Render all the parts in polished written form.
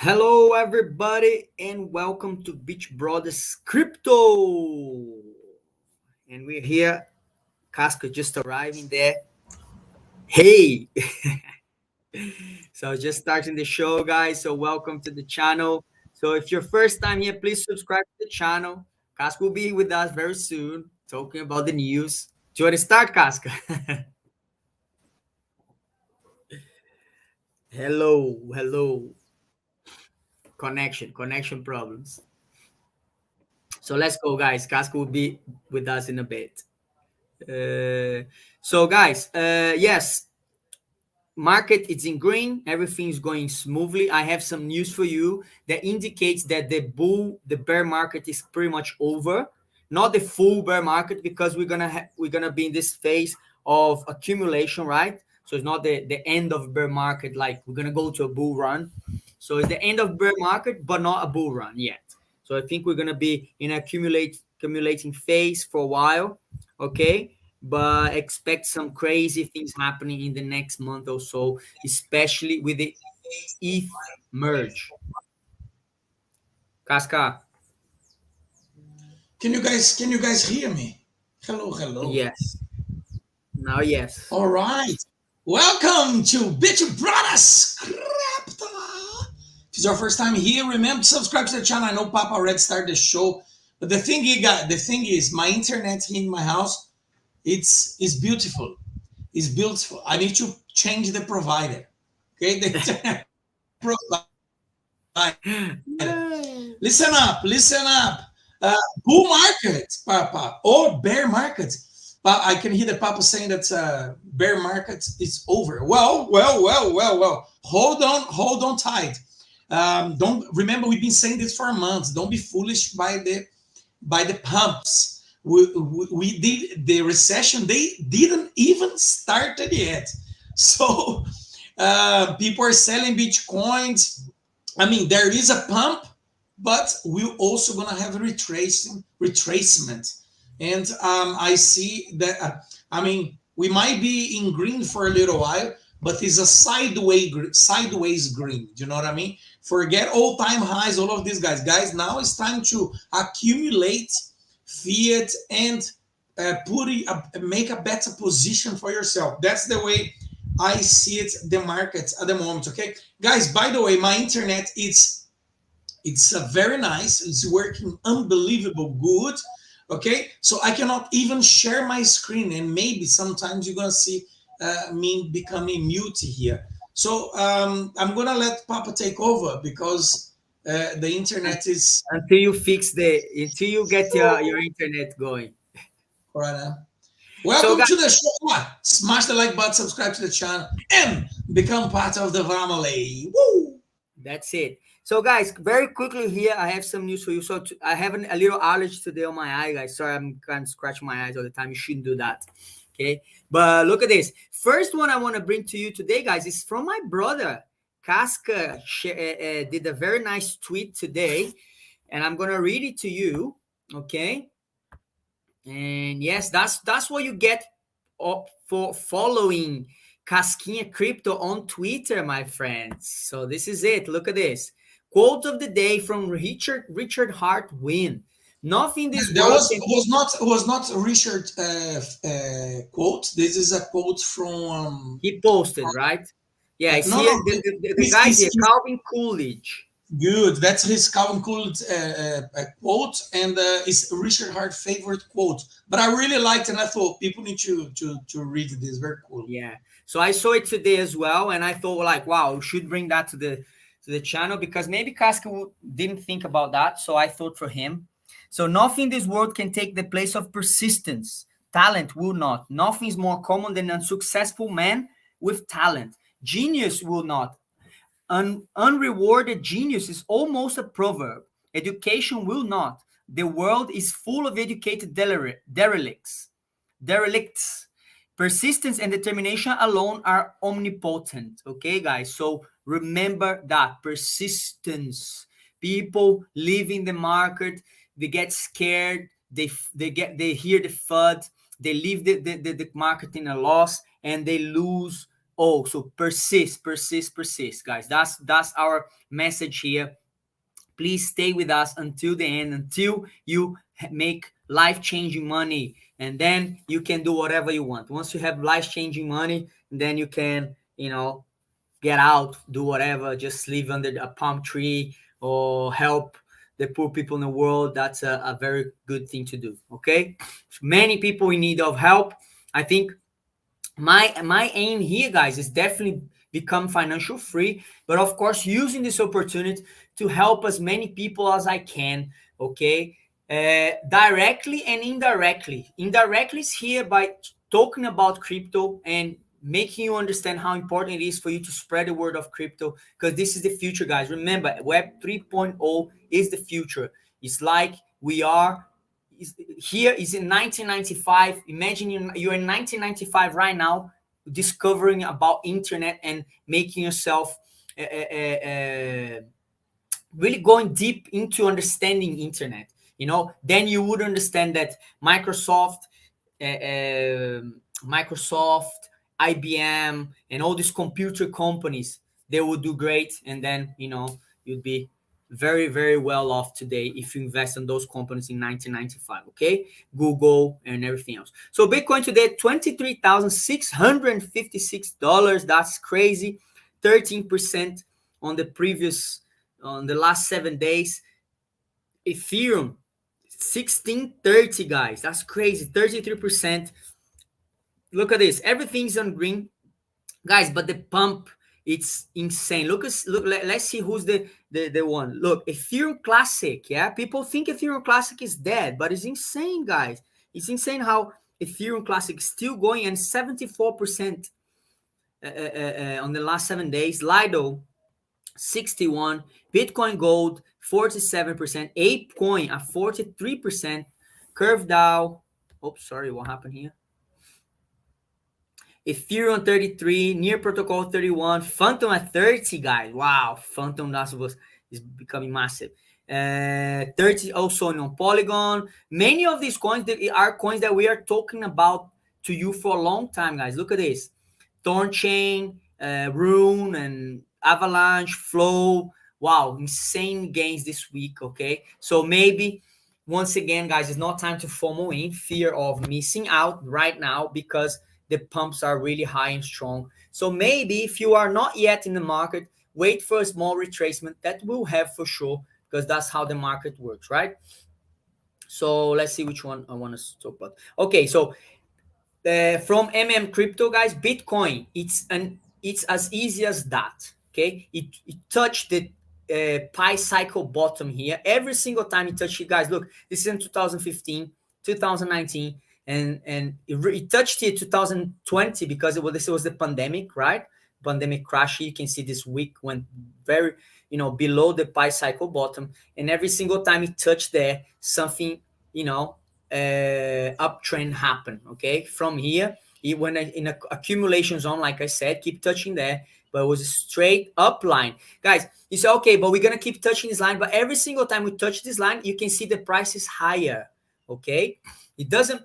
Hello, everybody, and welcome to Bitbrother's Crypto. And we're here. Casca just arriving there. Hey! So just starting the show, guys. So welcome to the channel. So if you're first time here, please subscribe to the channel. Casca will be with us very soon, talking about the news. Do you want to start, Casca? Hello. Connection problems. So let's go, guys. Casca will be with us in a bit. So guys, yes, market is in green, everything's going smoothly. I have some news for you that indicates that the bear market is pretty much over. Not the full bear market, because we're gonna be in this phase of accumulation, right? So it's not the end of bear market, like we're gonna go to a bull run. So it's the end of bear market, but not a bull run yet. So I think we're gonna be in accumulating phase for a while. Okay, but expect some crazy things happening in the next month or so, especially with the ETH merge. Casca, Can you guys hear me? Hello. yes. Now, yes. All right. Welcome to BitBrothers Crypto. If it's your first time here, remember to subscribe to the channel. I know Papa already started the show, but the thing is, my internet here in my house, it's beautiful. It's beautiful. I need to change the provider. Okay, the internet provider. Listen up. Bull market, Papa, or bear market. But I can hear the Papa saying that bear market is over. Well. Hold on tight. Don't remember we've been saying this for months. Don't be foolish by the pumps. We did the recession. They didn't even started yet. So people are selling bitcoins. I mean, there is a pump, but we're also gonna have a retracement, and I see that. I mean, we might be in green for a little while, but it's a sideways green. Do you know what I mean? Forget all-time highs, all of these guys. Now it's time to accumulate fiat and make a better position for yourself. That's the way I see it. The markets at the moment. Okay, guys. By the way, my internet it's very nice. It's working unbelievable good. Okay, so I cannot even share my screen, and maybe sometimes you're gonna see me becoming mute here. So I'm gonna let Papa take over because the internet is Until you get your internet going. right now. So Welcome guys, to the show. Smash the like button, subscribe to the channel, and become part of the family. Woo! that's it. So guys, very quickly here, I have some news for you. So I have a little allergy today on my eye, guys. Sorry, I'm kind of scratching my eyes all the time. You shouldn't do that. Okay, but look at this. First one I want to bring to you today, guys, is from my brother. Casca did a very nice tweet today, and I'm gonna read it to you. Okay, and yes, that's what you get for following Casquinha Crypto on Twitter, my friends. So this is it. Look at this. Quote of the day from Richard Hart Win. Nothing this There world can. was not Richard quote. This is a quote from He posted, right? Yeah, I no see no. it. The guys here, He's Calvin Coolidge. good. That's his Calvin Coolidge quote, and it's Richard Hart's favorite quote. But I really liked it, and I thought people need to read this. Very cool. Yeah. So I saw it today as well, and I thought like, wow, we should bring that to the channel because maybe Casca didn't think about that. So I thought for him. So nothing in this world can take the place of persistence. Talent will not. Nothing is more common than unsuccessful man with talent. Genius will not. Unrewarded genius is almost a proverb. Education will not. The world is full of educated derelicts. Persistence and determination alone are omnipotent. Okay, guys. So remember that persistence. People leaving the market, they get scared. They hear the FUD. They leave the market in a loss, and they lose So persist, guys. That's our message here. Please stay with us until the end, until you make life-changing money, and then you can do whatever you want. Once you have life-changing money, then you can, get out, do whatever, just live under a palm tree or help the poor people in the world. That's a very good thing to do. Okay, many people in need of help. I think my aim here, guys, is definitely become financial free, but of course using this opportunity to help as many people as I can. Okay, directly and indirectly. Indirectly is here by talking about crypto and making you understand how important it is for you to spread the word of crypto, because this is the future, guys. Remember, Web 3.0 is the future. It's like we are here is in 1995. Imagine you're in 1995 right now, discovering about internet and making yourself really going deep into understanding internet. Then you would understand that Microsoft, IBM, and all these computer companies, they would do great, and then you'd be very, very well off today if you invest in those companies in 1995. Okay, Google and everything else. So Bitcoin today $23,656. That's crazy. 13% on the last 7 days. Ethereum 1630, guys. That's crazy. 33%. Look at this. Everything's on green, guys, but the pump, it's insane. Let's see who's the one. Look, Ethereum Classic. Yeah, people think Ethereum Classic is dead, but it's insane, guys. It's insane how Ethereum Classic is still going, and 74% on the last 7 days. Lido 61, Bitcoin Gold 47%, ApeCoin at 43%, Curve DAO. Oops, sorry, what happened here? Ethereum 33, Near Protocol 31, Fantom at 30, guys. Wow, Fantom is becoming massive. 30 also on Polygon. Many of these coins are coins that we are talking about to you for a long time, guys. Look at this. Thornchain, Rune, and Avalanche, Flow. Wow, insane gains this week. Okay, so maybe once again, guys, it's not time to FOMO in, fear of missing out right now, because the pumps are really high and strong. So maybe if you are not yet in the market, wait for a small retracement. That will have for sure, because that's how the market works, right? So let's see which one I want to talk about. Okay, so from Crypto, guys, Bitcoin, it's as easy as that. Okay, it touched the pi cycle bottom here. Every single time it touched it, guys, look, this is in 2015, 2019, and it touched it 2020 because this was the pandemic, right? Pandemic crash. You can see this week went very below the pi cycle bottom, and every single time it touched there, something uptrend happen. Okay, from here it went in a accumulation zone, like I said, keep touching there, but it was a straight up line. Guys, you say, okay, but we're gonna keep touching this line, but every single time we touch this line, you can see the price is higher. Okay, it doesn't,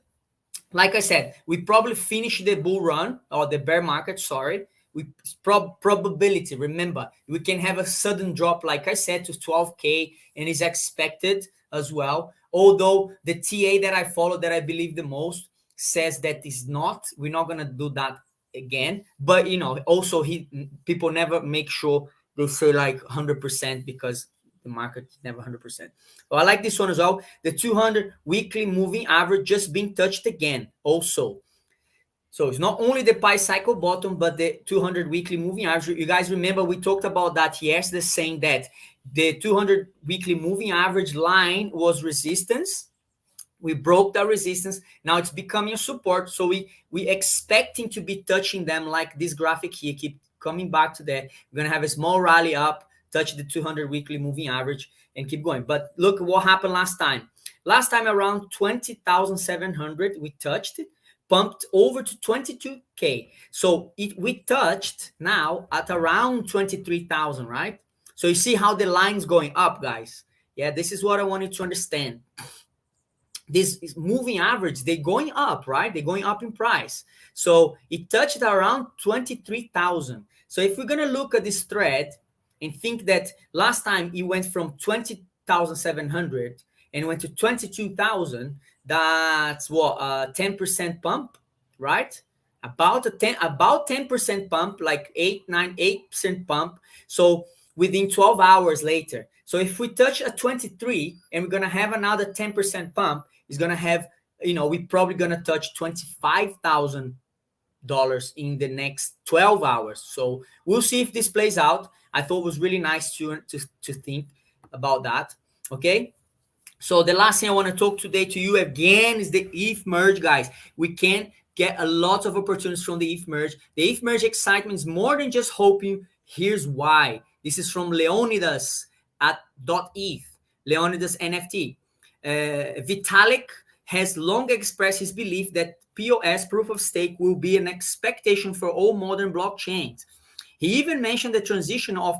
like I said, we probably finish the bull run or the bear market, sorry. We probability, remember, we can have a sudden drop, like I said, to 12K, and is expected as well. Although the TA that I follow, that I believe the most, says that we're not gonna do that again. But also people never make sure they say like 100%, because the market is never 100%. So I like this one as well. The 200 weekly moving average just being touched again also. So it's not only the pi cycle bottom, but the 200 weekly moving average. You guys remember we talked about that yesterday, saying that the 200 weekly moving average line was resistance. We broke that resistance. Now it's becoming a support. So we expecting to be touching them, like this graphic here, keep coming back to that. We're going to have a small rally up, touch the 200 weekly moving average, and keep going. But look what happened last time. Last time around 20,700, we touched it, pumped over to 22K. So we touched now at around 23,000, right? So you see how the line's going up, guys. Yeah, this is what I wanted to understand. this moving average, they're going up, right? They're going up in price. So it touched around 23,000. So if we're going to look at this thread and think that last time it went from 20,700 and went to 22,000, that's what, 10% pump, right? About 10% pump, like 8% pump. So within 12 hours later. So if we touch a 23 and we're going to have another 10% pump, it's going to have, we're probably going to touch $25,000 in the next 12 hours. So we'll see if this plays out. I thought it was really nice to think about that. Okay. So the last thing I want to talk today to you again is the ETH merge, guys. We can get a lot of opportunities from the ETH merge. The ETH merge excitement is more than just hoping. Here's why. This is from Leonidas at .eth, Leonidas NFT. Vitalik has long expressed his belief that POS, proof of stake, will be an expectation for all modern blockchains. He even mentioned the transition of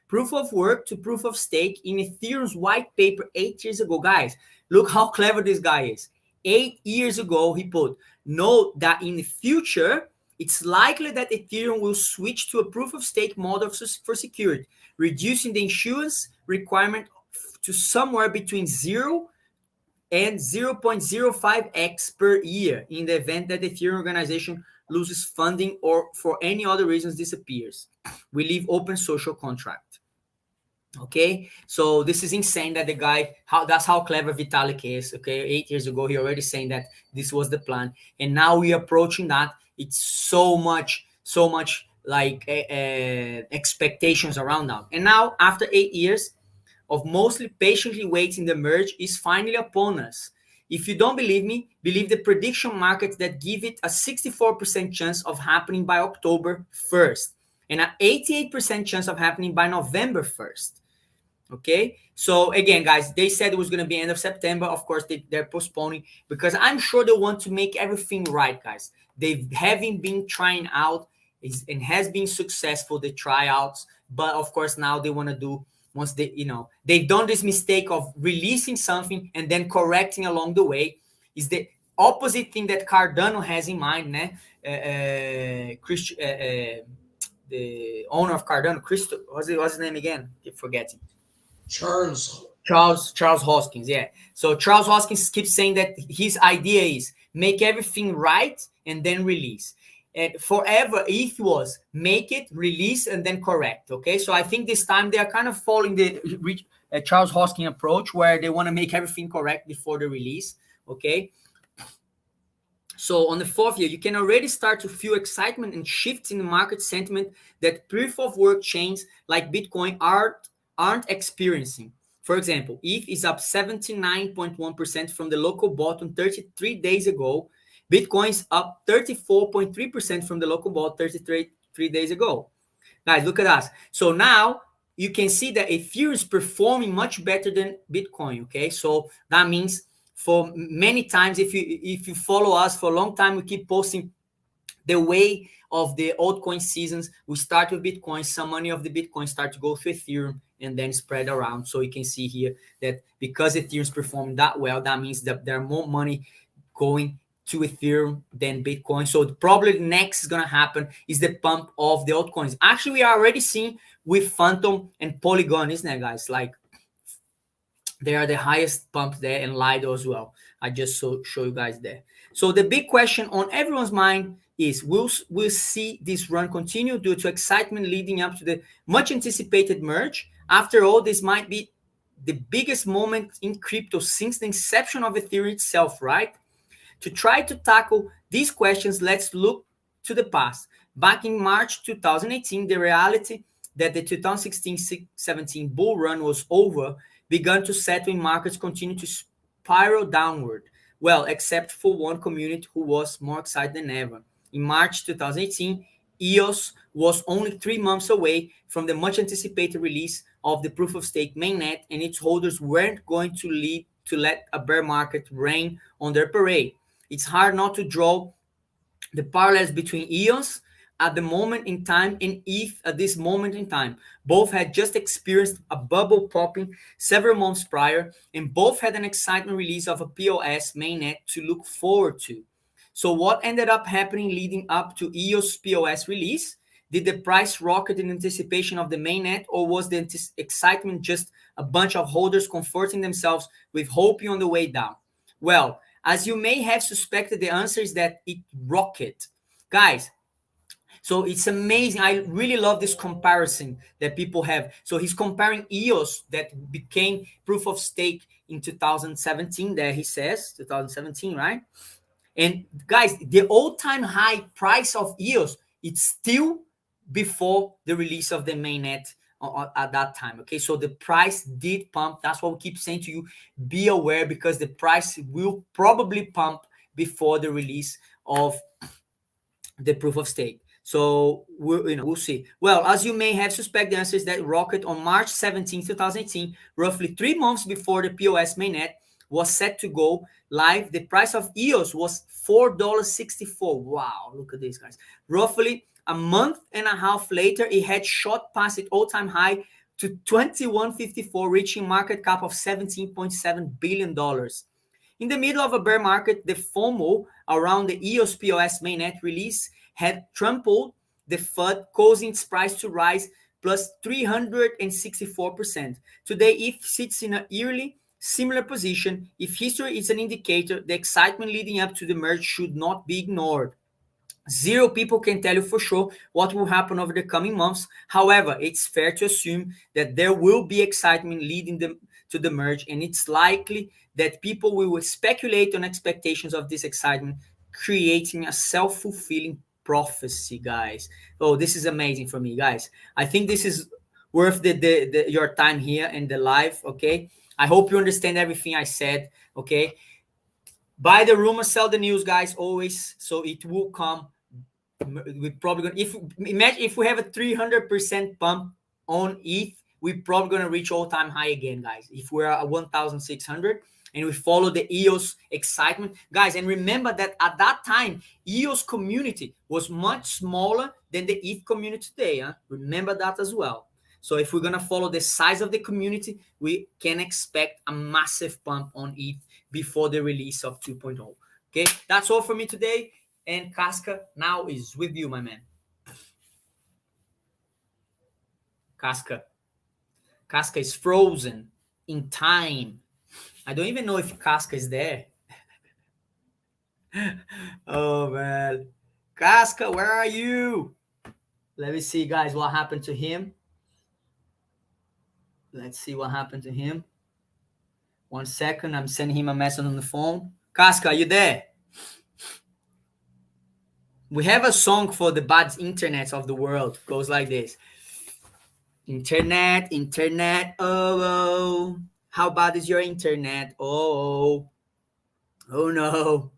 proof of work to proof of stake in Ethereum's white paper 8 years ago. Guys, look how clever this guy is. 8 years ago, he put, note that in the future, it's likely that Ethereum will switch to a proof of stake model for security, reducing the issuance requirement to somewhere between 0 and 0.05x per year in the event that the Ethereum organization loses funding or for any other reasons disappears. We leave open social contract. Okay, so this is insane that the guy, that's how clever Vitalik is. Okay, 8 years ago, he already saying that this was the plan. And now we're approaching that. It's so much like expectations around now. And now, after 8 years of mostly patiently waiting, the merge is finally upon us. If you don't believe me, believe the prediction markets that give it a 64% chance of happening by October 1st and an 88% chance of happening by November 1st. Okay, so again, guys, they said it was going to be end of September. Of course, they're postponing because I'm sure they want to make everything right, guys. They haven't been trying out and has been successful, the tryouts, but of course now they want to do, once they, they've done this mistake of releasing something and then correcting along the way, is the opposite thing that Cardano has in mind, né? The owner of Cardano, what's his name again? Keep forgetting. Charles Hoskins, yeah. So Charles Hoskins keeps saying that his idea is make everything right and then release. And forever, ETH was make it, release, and then correct. Okay, so I think this time they are kind of following the Charles Hoskins approach, where they want to make everything correct before the release. Okay. So on the 4th year, you can already start to feel excitement and shifts in the market sentiment that proof of work chains like Bitcoin aren't experiencing. For example, ETH is up 79.1% from the local bottom 33 days ago. Bitcoin is up 34.3% from the local bottom 33 days ago. Guys, look at us. So now you can see that Ethereum is performing much better than Bitcoin. Okay, so that means for many times, if you follow us for a long time, we keep posting the way of the altcoin seasons. We start with Bitcoin, some money of the Bitcoin start to go to Ethereum and then spread around. So you can see here that because Ethereum is performing that well, that means that there are more money going to Ethereum than Bitcoin. So probably next is going to happen is the pump of the altcoins. Actually, we are already seeing with Phantom and Polygon, isn't it, guys? Like they are the highest pump there, and Lido as well. I just show you guys there. So the big question on everyone's mind is, will see this run continue due to excitement leading up to the much anticipated merge? After all, this might be the biggest moment in crypto since the inception of Ethereum itself, right? To try to tackle these questions, let's look to the past. Back in March 2018, the reality that the 2016-17 bull run was over began to settle in. Markets continued to spiral downward. Well, except for one community who was more excited than ever. In March 2018, EOS was only 3 months away from the much anticipated release of the proof of stake mainnet, and its holders weren't going to let a bear market rain on their parade. It's hard not to draw the parallels between EOS, at the moment in time and ETH at this moment in time. Both had just experienced a bubble popping several months prior, and both had an excitement release of a POS mainnet to look forward to. So what ended up happening leading up to EOS POS release? Did the price rocket in anticipation of the mainnet, or was the excitement just a bunch of holders comforting themselves with hoping on the way down? Well, as you may have suspected, the answer is that it rocketed. Guys, so it's amazing. I really love this comparison that people have. So he's comparing EOS that became proof of stake in 2017. There he says 2017, right? And guys, the all-time high price of EOS, it's still before the release of the mainnet at that time. Okay, so the price did pump. That's what we keep saying to you. Be aware, because the price will probably pump before the release of the proof of stake. So we'll see. Well, as you may have suspected, the answer is that rocket on March 17, 2018, roughly 3 months before the POS mainnet was set to go live. The price of EOS was $4.64. Wow, look at this, guys. Roughly a month and a half later, it had shot past its all-time high to $21.54, reaching market cap of $17.7 billion. In the middle of a bear market, the FOMO around the EOS POS mainnet release had trampled the FUD, causing its price to rise plus 364%. Today, ETH sits in an eerily similar position. If history is an indicator, the excitement leading up to the merge should not be ignored. Zero people can tell you for sure what will happen over the coming months. However, it's fair to assume that there will be excitement leading them to the merge, and it's likely that people will speculate on expectations of this excitement, creating a self-fulfilling prophecy, guys. Oh, this is amazing for me, guys. I think this is worth your time here in the live, okay? I hope you understand everything I said, okay? Buy the rumor, sell the news, guys, always. So it will come. We're probably gonna, if imagine if we have a 300% pump on ETH, we're probably gonna reach all-time high again, guys. If we're at 1,600 and we follow the EOS excitement, guys, and remember that at that time, EOS community was much smaller than the ETH community today. Huh? Remember that as well. So if we're gonna follow the size of the community, we can expect a massive pump on ETH before the release of 2.0. Okay, that's all for me today. And Casca now is with you, my man. Casca is frozen in time. I don't even know if Casca is there. Oh, man. Casca, where are you? Let me see, guys, what happened to him. Let's see what happened to him. 1 second. I'm sending him a message on the phone. Casca, are you there? We have a song for the bad internet of the world. It goes like this. Internet, oh, how bad is your internet? Oh no.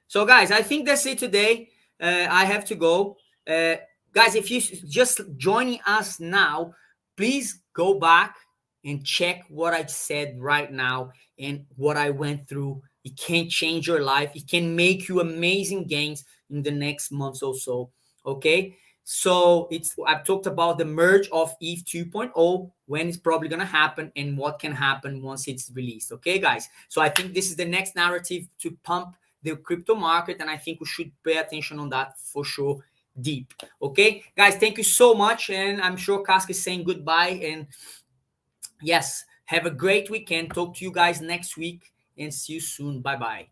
So, guys, I think that's it today. I have to go. Guys, if you just joining us now, please go back and check what I said right now and what I went through. It can change your life. It can make you amazing gains in the next months or so. Okay. So I've talked about the merge of ETH 2.0, when it's probably going to happen and what can happen once it's released. Okay, guys. So I think this is the next narrative to pump the crypto market. And I think we should pay attention on that for sure. Deep. Okay, guys, thank you so much. And I'm sure Casca is saying goodbye. And yes, have a great weekend. Talk to you guys next week and see you soon. Bye-bye.